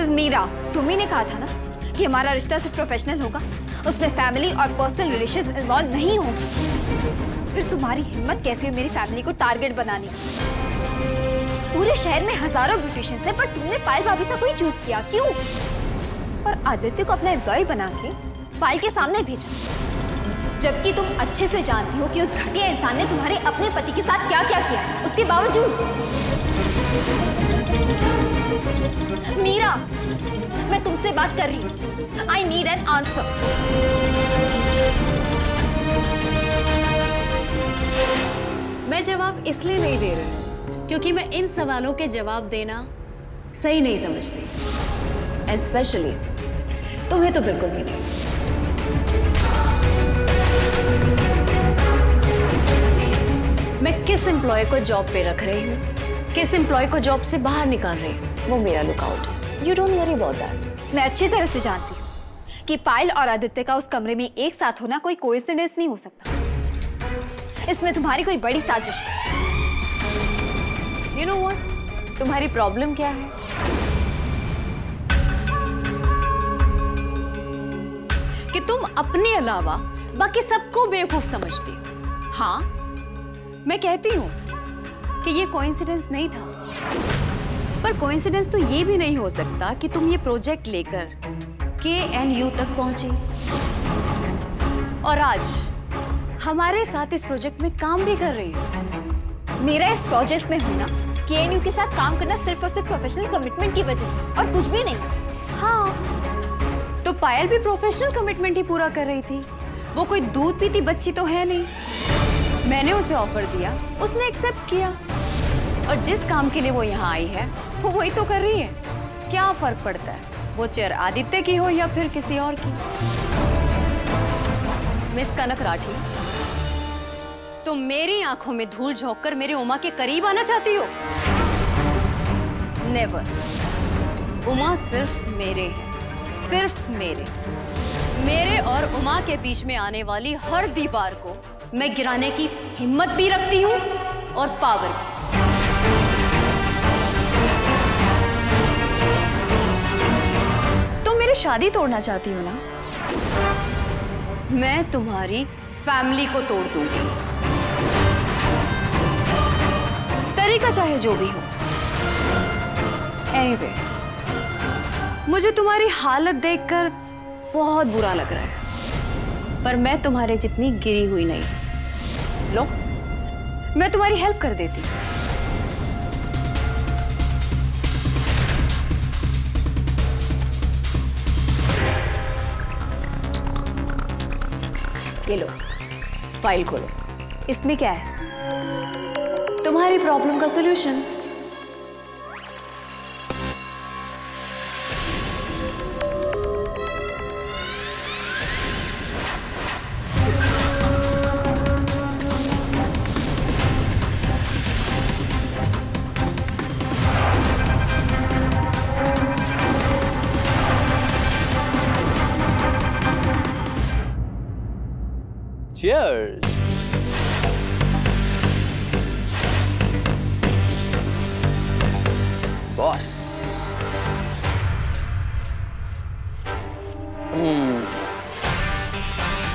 Is Meera. तुम्ही ने कहा था ना कि हमारा रिश्ता सिर्फ प्रोफेशनल होगा, उसमें फैमिली और पर्सनल रिलेशंस इन्वॉल्व नहीं होंगे। फिर तुम्हारी हिम्मत कैसी हो मेरी फैमिली को टारगेट बनाने की? पूरे शहर में हजारों ब्यूटिशियंस हैं, पर तुमने पायल भाभी से कोई चूज किया, क्यों? और आदित्य को अपना एम्प्लॉय बना के पायल के सामने भेजा, जबकि तुम अच्छे से जानती हो कि उस घटिया इंसान ने तुम्हारे अपने पति के साथ क्या क्या किया है। उसके बावजूद मीरा, मैं तुमसे बात कर रही हूँ। I need an answer. मैं जवाब इसलिए नहीं दे रही क्योंकि मैं इन सवालों के जवाब देना सही नहीं समझती, एंड स्पेशली तुम्हें तो बिल्कुल भी नहीं। मैं किस एम्प्लॉय को जॉब पे रख रही हूँ, किस एम्प्लॉय को जॉब से बाहर निकाल रही हूँ, वो मेरा लुकआउट है। You don't worry about that. मैं अच्छी तरह से जानती हूँ कि पायल और आदित्य का उस कमरे में एक साथ होना कोई कोइंसिडेंस नहीं हो सकता। इसमें तुम्हारी कोई बड़ी साजिश है। You know what? तुम्हारी प्रॉब्लम क्या है? कि तुम अपने अलावा बाकी सबको बेवकूफ समझती हो। हाँ, मैं कहती हूँ कि ये कोइंसिडेंस नहीं था, पर कोइंसिडेंस तो ये भी नहीं हो सकता कि तुम ये प्रोजेक्ट लेकर KNU तक पहुंची और आज हमारे साथ इस प्रोजेक्ट में काम भी कर रही हो। मेरा इस प्रोजेक्ट में होना, KNU के साथ काम करना सिर्फ और सिर्फ प्रोफेशनल कमिटमेंट की वजह से और कुछ भी नहीं। हाँ, तो पायल भी प्रोफेशनल कमिटमेंट ही पूरा कर रही थी। वो कोई दूध पीती बच्ची तो है नहीं। मैंने उसे ऑफर दिया, उसने एक्सेप्ट किया, और जिस काम के लिए वो यहाँ आई है वो वही तो कर रही है। क्या फर्क पड़ता है वो चेयर आदित्य की हो या फिर किसी और की? मिस कनक राठी, तुम मेरी आंखों में धूल झोंककर मेरे उमा के करीब आना चाहती हो? नेवर। उमा सिर्फ मेरे हैं, सिर्फ मेरे और उमा के बीच में आने वाली हर दीवार को मैं गिराने की हिम्मत भी रखती हूँ और पावर भी। तुम मेरी शादी तोड़ना चाहती हो ना? मैं तुम्हारी फैमिली को तोड़ दूंगी, तरीका चाहे जो भी हो। एनीवे, मुझे तुम्हारी हालत देखकर बहुत बुरा लग रहा है, पर मैं तुम्हारे जितनी गिरी हुई नहीं। लो, मैं तुम्हारी हेल्प कर देती हूँ। ये लो, फाइल खोलो। इसमें क्या है? तुम्हारी प्रॉब्लम का सॉल्यूशन। Cheers. बॉस।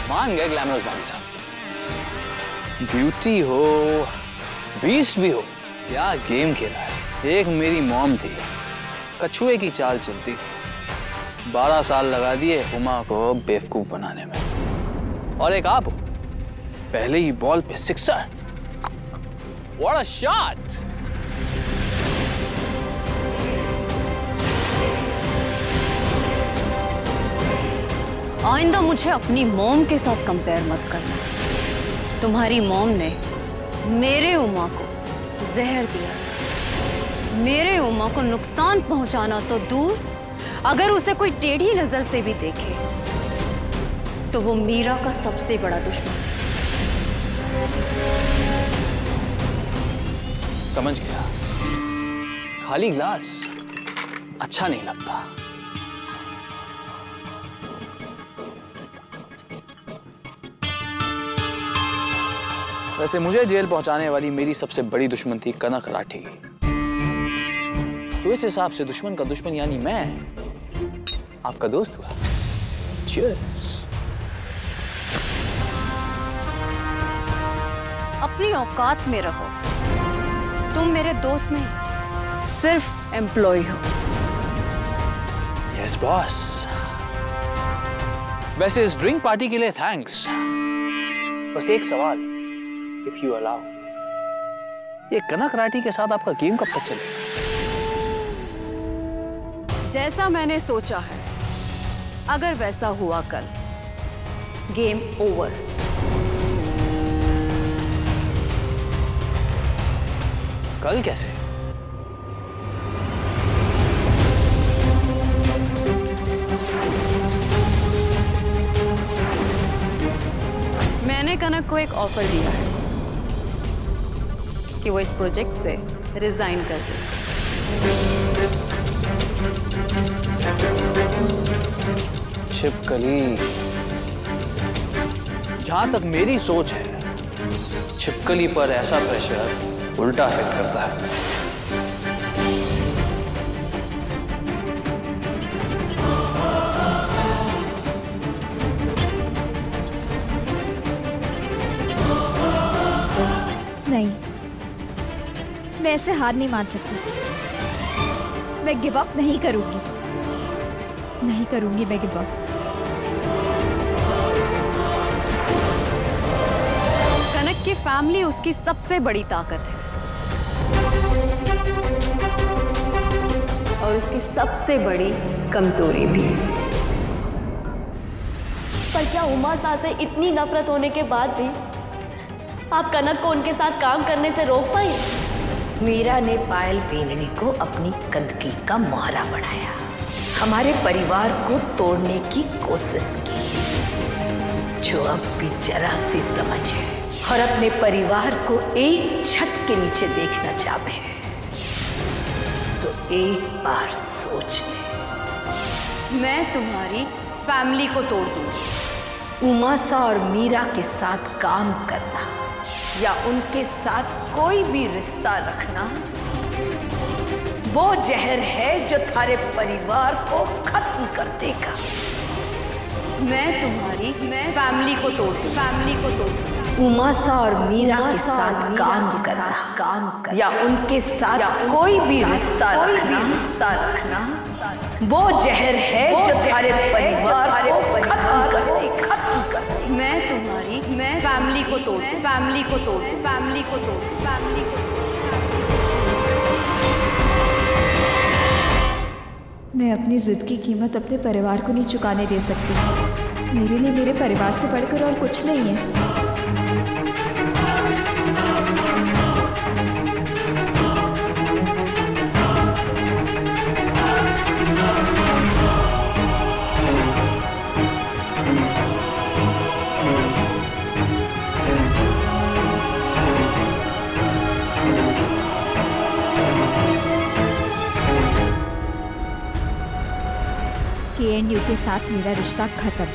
मान गए ग्लैमरस बानी साहब। ब्यूटी हो, बीस्ट भी हो, क्या गेम खेला है। एक मेरी मॉम थी, कछुए की चाल चलती, 12 साल लगा दिए उमा को बेवकूफ बनाने में। और एक आप हो, पहले ही बॉल पे सिक्सर। What a shot. आइंदा मुझे अपनी मॉम के साथ कंपेयर मत करना। तुम्हारी मॉम ने मेरे उमा को जहर दिया, मेरे उमा को नुकसान पहुंचाना तो दूर, अगर उसे कोई टेढ़ी नजर से भी देखे तो वो मीरा का सबसे बड़ा दुश्मन है। समझ गया, खाली ग्लास अच्छा नहीं लगता। वैसे मुझे जेल पहुंचाने वाली मेरी सबसे बड़ी दुश्मन थी कनक राठी। तो इस हिसाब से दुश्मन का दुश्मन यानी मैं आपका दोस्त हुआ। Cheers. अपनी औकात में रहो। तुम मेरे दोस्त नहीं, सिर्फ एम्प्लॉय हो। Yes, boss. वैसे इस ड्रिंक पार्टी के लिए थैंक्स। बस एक सवाल, if you allow, ये कनक राठी के साथ आपका गेम कब तक चलेगा? जैसा मैंने सोचा है, अगर वैसा हुआ कल, गेम ओवर। कल कैसे? मैंने कनक को एक ऑफर दिया है कि वो इस प्रोजेक्ट से रिजाइन कर दे। छिपकली, जहां तक मेरी सोच है, छिपकली पर ऐसा प्रेशर उल्टा इफेक्ट करता है। नहीं, मैं ऐसे हार नहीं मान सकती। मैं गिव अप नहीं करूंगी, नहीं करूंगी मैं गिव अप। कनक की फैमिली उसकी सबसे बड़ी ताकत है और उसकी सबसे बड़ी कमजोरी भी। पर क्या उमा सा से इतनी नफरत होने के बाद भी आप कनक को उनके साथ काम करने से रोक पाई? मीरा ने पायल बेननी को अपनी गंदगी का मोहरा बनाया, हमारे परिवार को तोड़ने की कोशिश की। जो अब भी जरा सी समझ है और अपने परिवार को एक छत के नीचे देखना चाहे तो एक बार सोच ले। मैं तुम्हारी फैमिली को तोड़ दूंगी। उमासा और मीरा के साथ काम करना या उनके साथ कोई भी रिश्ता रखना वो जहर है जो थारे परिवार को खत्म कर देगा। मैं तुम्हारी फैमिली को तोड़ दूंगी। फैमिली को तोड़ दूंगी। उमासा और मीरा के साथ काम करना या उनके साथ कोई भी रिश्ता रखना वो जहर है जो थारे परिवार को खत्म कर देगा। मैं तुम्हारी फैमिली को तोड़ दूंगी। फैमिली को तोड़ दूंगी। फैमिली को तोड़ दूंगी। फैमिली को तोड़ दूंगी। मैं अपनी जिद की कीमत अपने परिवार को नहीं चुकाने दे सकती। मेरे लिए मेरे परिवार से बढ़कर और कुछ नहीं है। KNU के साथ मेरा रिश्ता खत्म।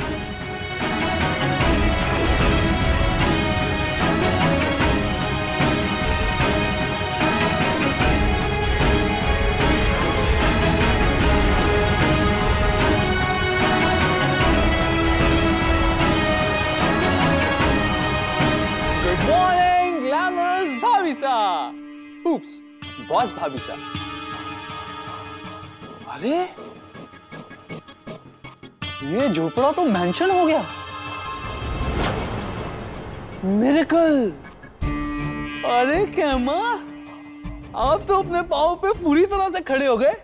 गुड मॉर्निंग ग्लैमरस भाभी सा। उप्स, बॉस भाभी सा। अरे ये झोपड़ा तो मेंशन हो गया। मिरेकल। अरे कैमा, आप तो अपने पाँव पे पूरी तरह से खड़े हो गए।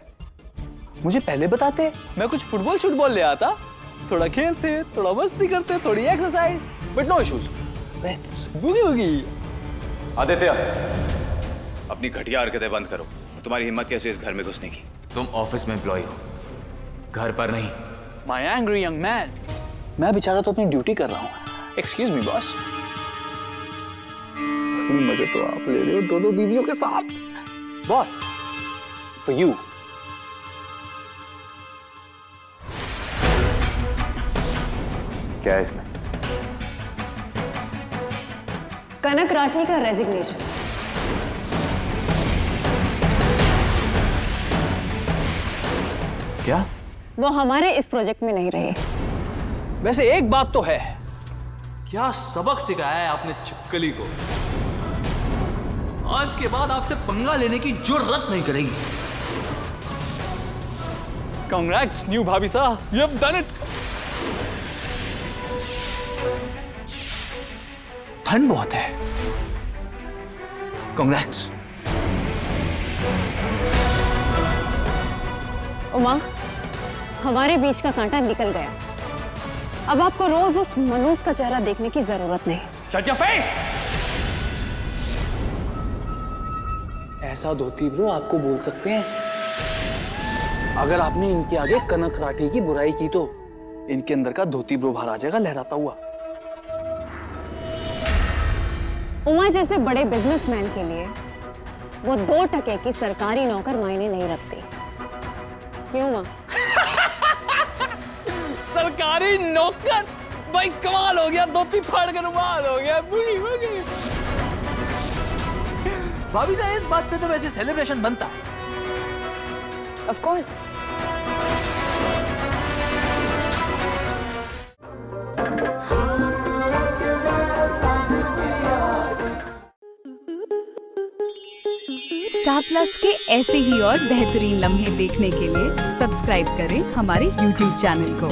मुझे पहले बताते, मैं कुछ फुटबॉल ले आता, थोड़ा खेलते, थोड़ा मस्ती करते, थोड़ी exercise. But no issues, let's boogie woogie. Aditya, अपनी घटिया हरकतें बंद करो। तुम्हारी हिम्मत कैसे इस घर में घुसने की? तुम ऑफिस में एम्प्लॉय हो, घर पर नहीं। My angry young man, मैं बेचारा तो अपनी ड्यूटी कर रहा हूँ। Excuse me, boss. असली मजे तो आप ले रहे हो दोनों बीवियों के साथ। Boss, for you. क्या है इसमें? कनक राठी का रेजिग्नेशन। क्या? वो हमारे इस प्रोजेक्ट में नहीं रहे। वैसे एक बात तो है, क्या सबक सिखाया है आपने छिपकली को? आज के बाद आपसे पंगा लेने की जुर्रत नहीं करेगी। Congrats, न्यू भाभी साहब, you have done it. ठंड बहुत है। Congrats. उमा, हमारे बीच का कांटा निकल गया। अब आपको रोज उस मनोज का चेहरा देखने की जरूरत नहीं। Shut your face! ऐसा धोती ब्रो आपको बोल सकते हैं। अगर आपने इनके आगे कनक राठी की बुराई की तो इनके अंदर का धोती ब्रो बाहर आ जाएगा लहराता हुआ। उमा जैसे बड़े बिजनेसमैन के लिए वो 2 टके की सरकारी नौकर मायने नहीं रखती। क्यों माँ? सरकारी नौकर? भाई कमाल हो गया, धोती फाड़ कर रुमाल हो गया। भाभी साहब इस बात पे तो वैसे सेलिब्रेशन बनता। Of course. स्टार प्लस के ऐसे ही और बेहतरीन लम्हे देखने के लिए सब्सक्राइब करें हमारे YouTube चैनल को।